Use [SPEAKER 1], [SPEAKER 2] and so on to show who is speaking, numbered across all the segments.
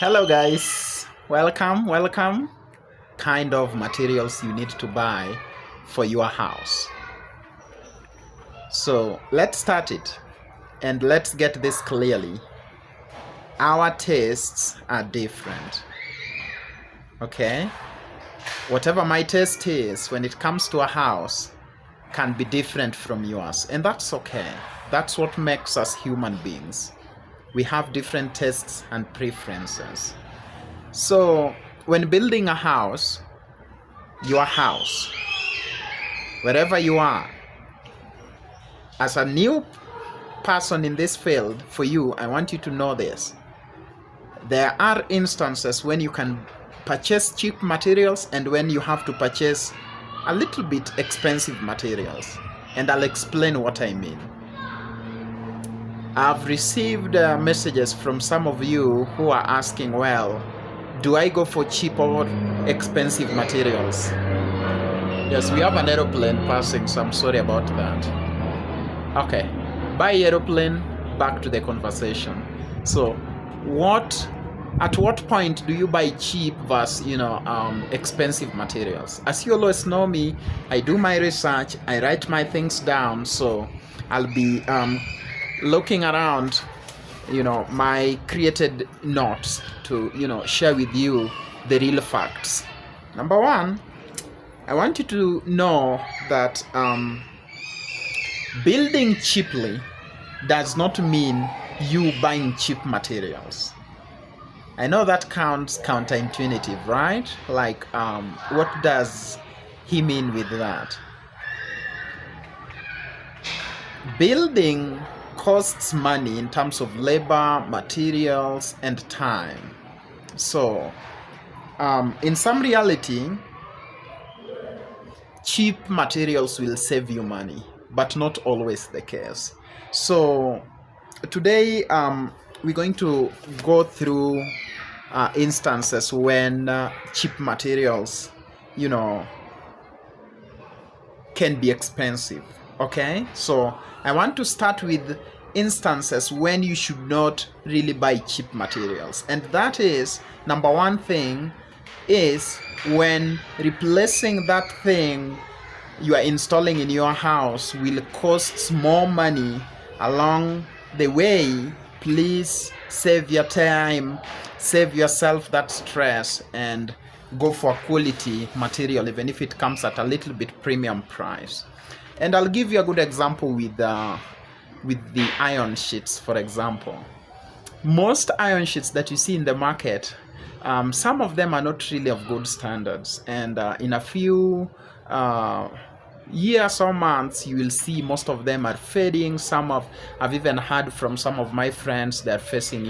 [SPEAKER 1] Hello guys, welcome. Kind of materials you need to buy for your house. So let's start it and let's get this clearly. Our tastes are different. Okay? Whatever my taste is when it comes to a house can be different from yours, and that's okay. That's what makes us human beings. We have different tastes and preferences. So, when building a house, your house, wherever you are, as a new person in this field, for you, I want you to know this. There are instances when you can purchase cheap materials and when you have to purchase a little bit expensive materials. And I'll explain what I mean. I've received messages from some of you who are asking, well, do I go for cheap or expensive materials? Yes, we have an aeroplane passing, so I'm sorry about that. Okay, by aeroplane, back to the conversation. So, at what point do you buy cheap versus, expensive materials? As you always know me, I do my research, I write my things down, so I'll be looking around my created notes to share with you the real facts. Number one, I want you to know that building cheaply does not mean you buying cheap materials. I know that sounds counterintuitive, right? Like, what does he mean with that? Building costs money in terms of labor, materials, and time. So, in some reality, cheap materials will save you money, but not always the case. So, today we're going to go through instances when cheap materials, can be expensive. Okay, so I want to start with instances when you should not really buy cheap materials, and that is, number one thing is when replacing that thing you are installing in your house will cost more money along the way. Please save your time, save yourself that stress, and go for quality material, even if it comes at a little bit premium price. And I'll give you a good example with the iron sheets, for example. Most iron sheets that you see in the market, some of them are not really of good standards, and in a few years or months you will see most of them are fading. I've even heard from some of my friends they're facing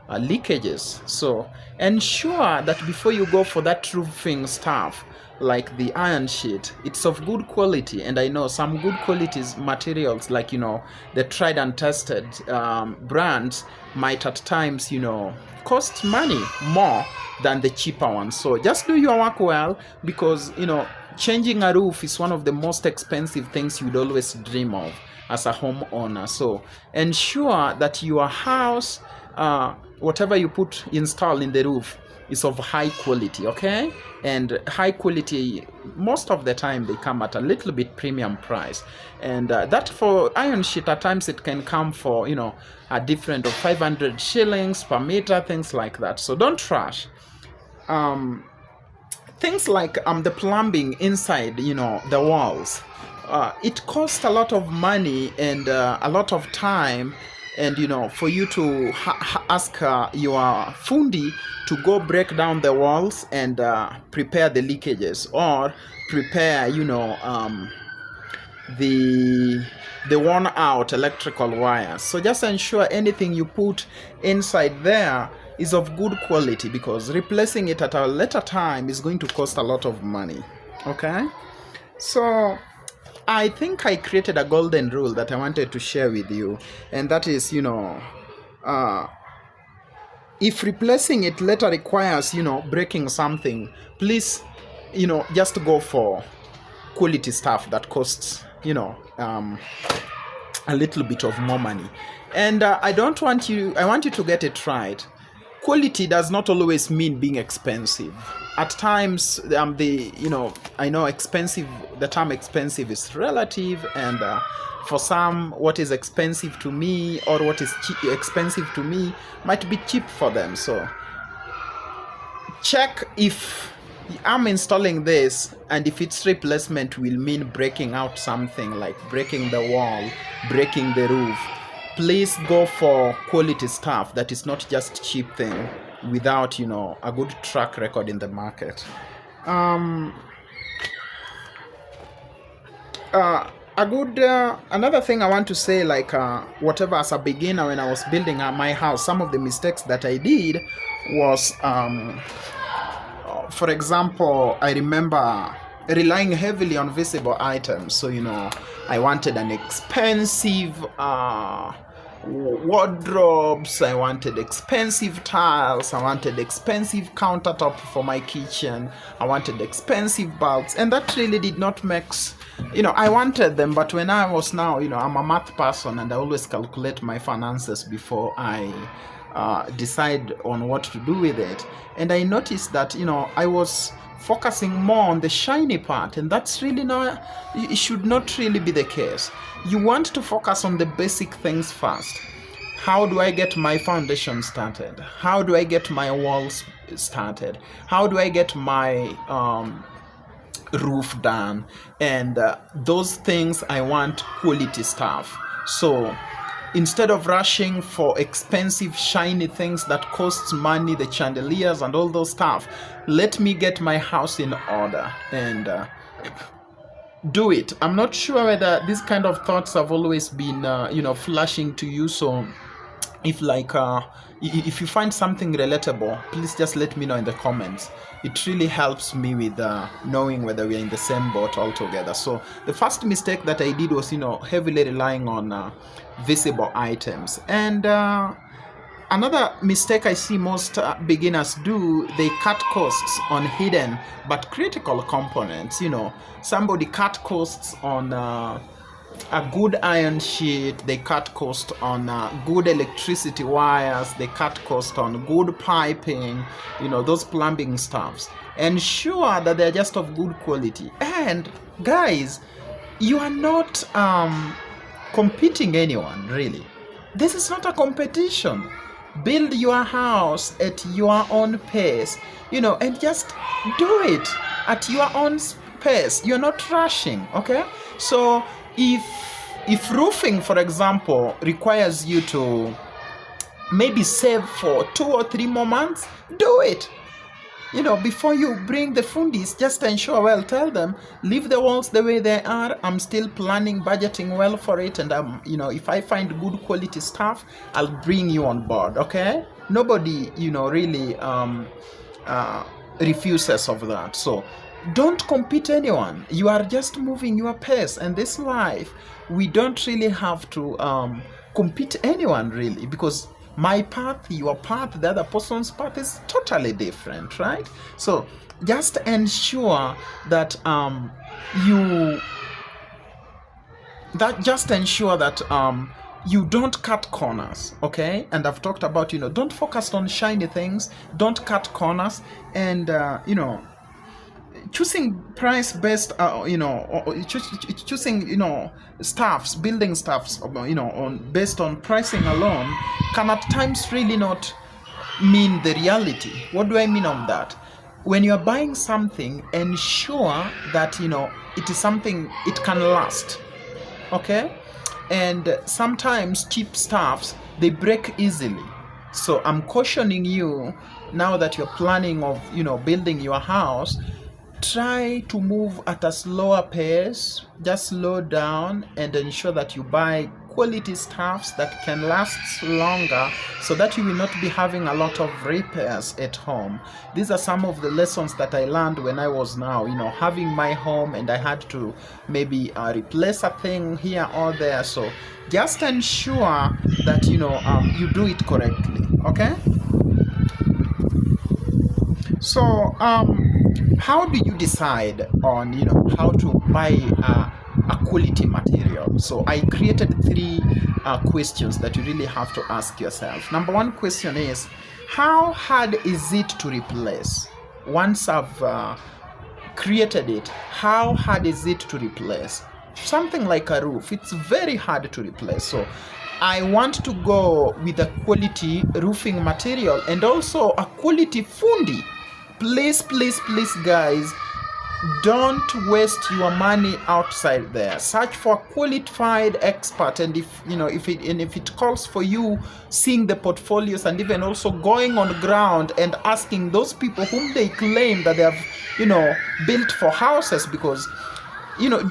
[SPEAKER 1] leakages. So ensure that before you go for that roofing stuff like the iron sheet, it's of good quality. And I know some good quality materials, like the tried and tested brands might at times cost money more than the cheaper ones. So just do your work well, because changing a roof is one of the most expensive things you'd always dream of as a homeowner. So ensure that your house, whatever you install in the roof, is of high quality. Okay, and high quality, most of the time they come at a little bit premium price, and that for iron sheet at times it can come for a different of 500 shillings per meter, things like that. So don't rush. Things like the plumbing inside the walls, it costs a lot of money and a lot of time, and for you to ask your fundi to go break down the walls and prepare the leakages, or prepare the worn out electrical wires. So just ensure anything you put inside there is of good quality, because replacing it at a later time is going to cost a lot of money. Okay, so I think I created a golden rule that I wanted to share with you, and that is, if replacing it later requires, breaking something, please, just go for quality stuff that costs, a little bit of more money. And I want you to get it right. quality does not always mean being expensive. At times, I know expensive. The term expensive is relative, and for some, what is expensive to me or what is expensive to me might be cheap for them. So check if I'm installing this, and if its replacement will mean breaking out something like breaking the wall, breaking the roof. Please go for quality stuff that is not just cheap thing without a good track record in the market. Another thing I want to say, like whatever, as a beginner, when I was building my house, some of the mistakes that I did was for example, I remember relying heavily on visible items. So I wanted an expensive wardrobes, I wanted expensive tiles, I wanted expensive countertop for my kitchen, I wanted expensive bulbs, and that really did not make I wanted them, but when I was now, I'm a math person, and I always calculate my finances before I decide on what to do with it. And I noticed that I was focusing more on the shiny part, and that's really not, it should not really be the case. You want to focus on the basic things first. How do I get my foundation started? How do I get my walls started? How do I get my roof done? And those things, I want quality stuff. So instead of rushing for expensive shiny things that costs money, the chandeliers and all those stuff, let me get my house in order and do it. I'm not sure whether these kind of thoughts have always been flashing to you. So if you find something relatable, please just let me know in the comments. It really helps me with knowing whether we are in the same boat altogether. So the first mistake that I did was heavily relying on visible items. And another mistake I see most beginners do, they cut costs on hidden but critical components. Somebody cut costs on a good iron sheet, they cut cost on good electricity wires, they cut cost on good piping, those plumbing stuffs. Ensure that they're just of good quality. And guys, you are not competing anyone, really. This is not a competition. Build your house at your own pace, and just do it at your own pace. You're not rushing, okay? So if roofing, for example, requires you to maybe save for 2 or 3 more months, do it. Before you bring the fundis, just ensure, tell them, leave the walls the way they are. I'm still planning, budgeting well for it, and if I find good quality stuff, I'll bring you on board, okay? Nobody, really refuses of that. So don't compete anyone. You are just moving your pace, and this life, we don't really have to compete anyone, really, because my path, your path, the other person's path is totally different, right? So just ensure that you don't cut corners, okay? And I've talked about, don't focus on shiny things, don't cut corners, and choosing price based choosing stuffs, building stuffs, based on pricing alone can at times really not mean the reality. What do I mean on that? When you're buying something, ensure that it is something it can last, okay? And sometimes cheap stuffs, they break easily. So I'm cautioning you, now that you're planning of building your house, try to move at a slower pace. Just slow down and ensure that you buy quality stuffs that can last longer, so that you will not be having a lot of repairs at home. These are some of the lessons that I learned when I was now having my home, and I had to maybe replace a thing here or there. So just ensure that you do it correctly, okay? So how do you decide on how to buy a quality material? So I created 3 questions that you really have to ask yourself. Number 1 question is, how hard is it to replace? Once I've created it, how hard is it to replace? Something like a roof, it's very hard to replace. So I want to go with a quality roofing material and also a quality fundi. Please, please, please, guys, don't waste your money outside there. Search for a qualified expert, and if it calls for you seeing the portfolios and even also going on ground and asking those people whom they claim that they have built for houses, because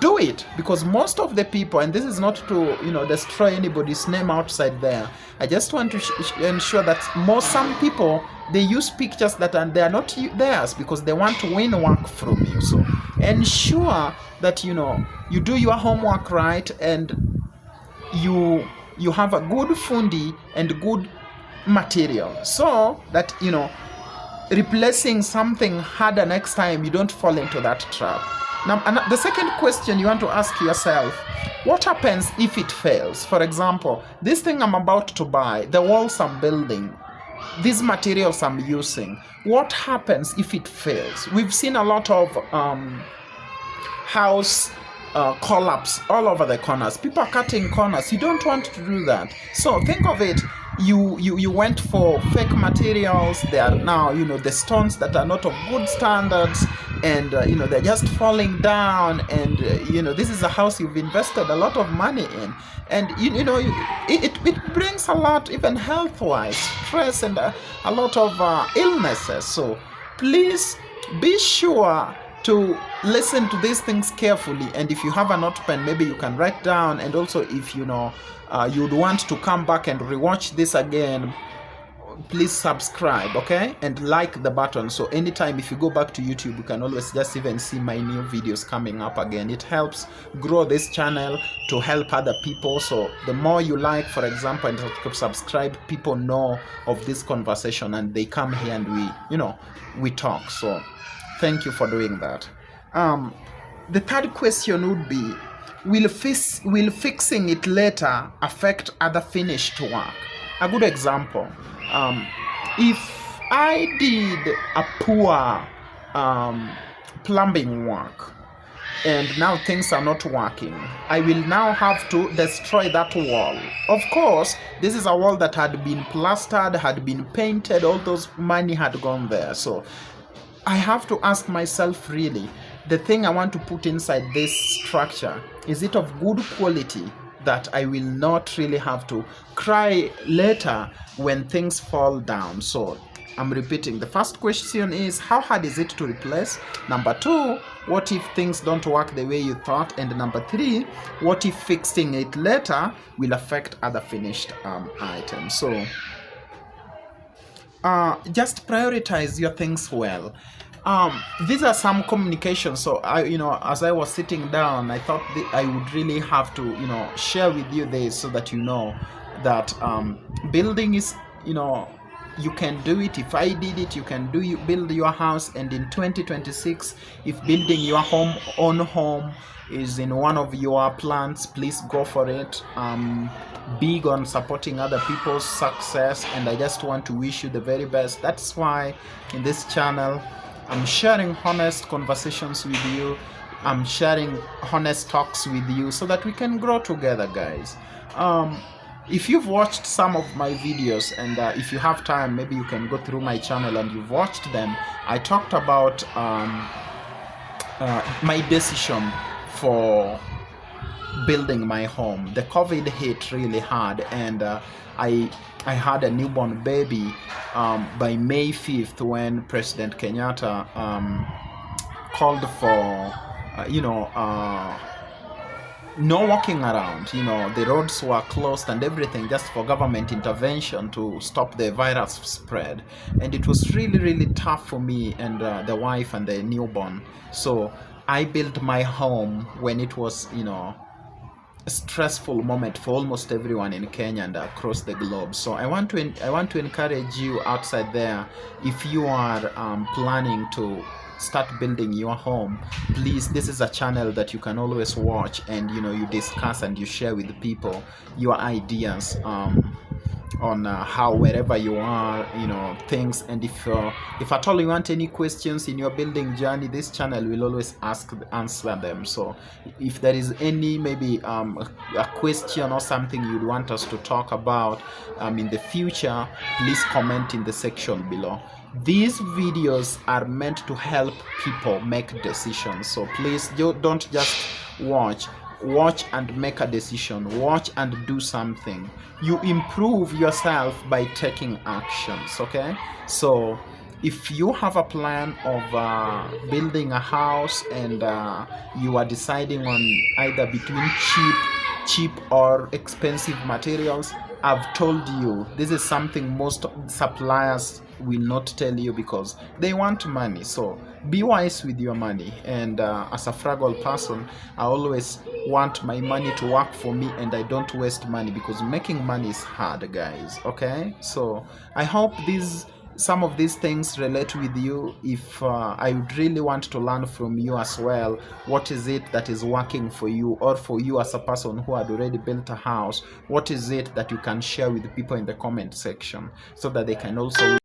[SPEAKER 1] do it, because most of the people, and this is not to destroy anybody's name outside there, I just want to ensure that some people, they use pictures that they are not theirs because they want to win work from you. So ensure that you do your homework right, and you have a good fundi and good material, so that replacing something harder next time, you don't fall into that trap. Now, the second question you want to ask yourself, what happens if it fails? For example, this thing I'm about to buy, the walls I'm building, these materials I'm using, what happens if it fails? We've seen a lot of house collapse all over the corners. People are cutting corners. You don't want to do that. So think of it. You went for fake materials. They are now the stones that are not of good standards, and they're just falling down, and this is a house you've invested a lot of money in, and it brings a lot, even health-wise, stress and a lot of illnesses. So please be sure to listen to these things carefully, and if you have a notepad, maybe you can write down, and also if you'd want to come back and rewatch this again, please subscribe, okay, and like the button, so anytime if you go back to YouTube, you can always just even see my new videos coming up again. It helps grow this channel to help other people. So the more you like, for example, and subscribe, people know of this conversation and they come here and we talk. So thank you for doing that. The third question would be, will fixing it later affect other finished work? A good example, if I did a poor plumbing work and now things are not working, I will now have to destroy that wall. Of course, this is a wall that had been plastered, had been painted, all those money had gone there. So I have to ask myself, really, the thing I want to put inside this structure, is it of good quality that I will not really have to cry later when things fall down? So I'm repeating. The first question is, how hard is it to replace? Number 2, what if things don't work the way you thought? And number 3, what if fixing it later will affect other finished items? So just prioritize your things well. These are some communications. So as I was sitting down, I thought I would really have to share with you this, so that that building is you can do it. If I did it, you can build your house. And in 2026, if building your own home is in one of your plans, please go for it. Big on supporting other people's success, and I just want to wish you the very best. That's why in this channel I'm sharing honest conversations with you. I'm sharing honest talks with you, so that we can grow together, guys. If you've watched some of my videos, and if you have time, maybe you can go through my channel and you've watched them. I talked about my decision for building my home. The COVID hit really hard, and I had a newborn baby by May 5th, when President Kenyatta called for no walking around. The roads were closed and everything, just for government intervention to stop the virus spread. And it was really, really tough for me and the wife and the newborn. So I built my home when it was a stressful moment for almost everyone in Kenya and across the globe. So I want to encourage you outside there, if you are planning to start building your home, please, this is a channel that you can always watch, and you discuss and you share with people your ideas. on how wherever you are, things. And if at all you want any questions in your building journey, this channel will always answer them. So if there is any maybe a question or something you'd want us to talk about in the future, please comment in the section below. These videos are meant to help people make decisions, so please don't just watch and make a decision. Watch and do something. You improve yourself by taking actions. Okay, so if you have a plan of building a house and you are deciding on either between cheap or expensive materials, I've told you this is something most suppliers will not tell you because they want money. So be wise with your money. And as a frugal person, I always want my money to work for me, and I don't waste money because making money is hard, guys. Okay, so I hope some of these things relate with you. If I would really want to learn from you as well, what is it that is working for you, or for you as a person who had already built a house, what is it that you can share with people in the comment section so that they can also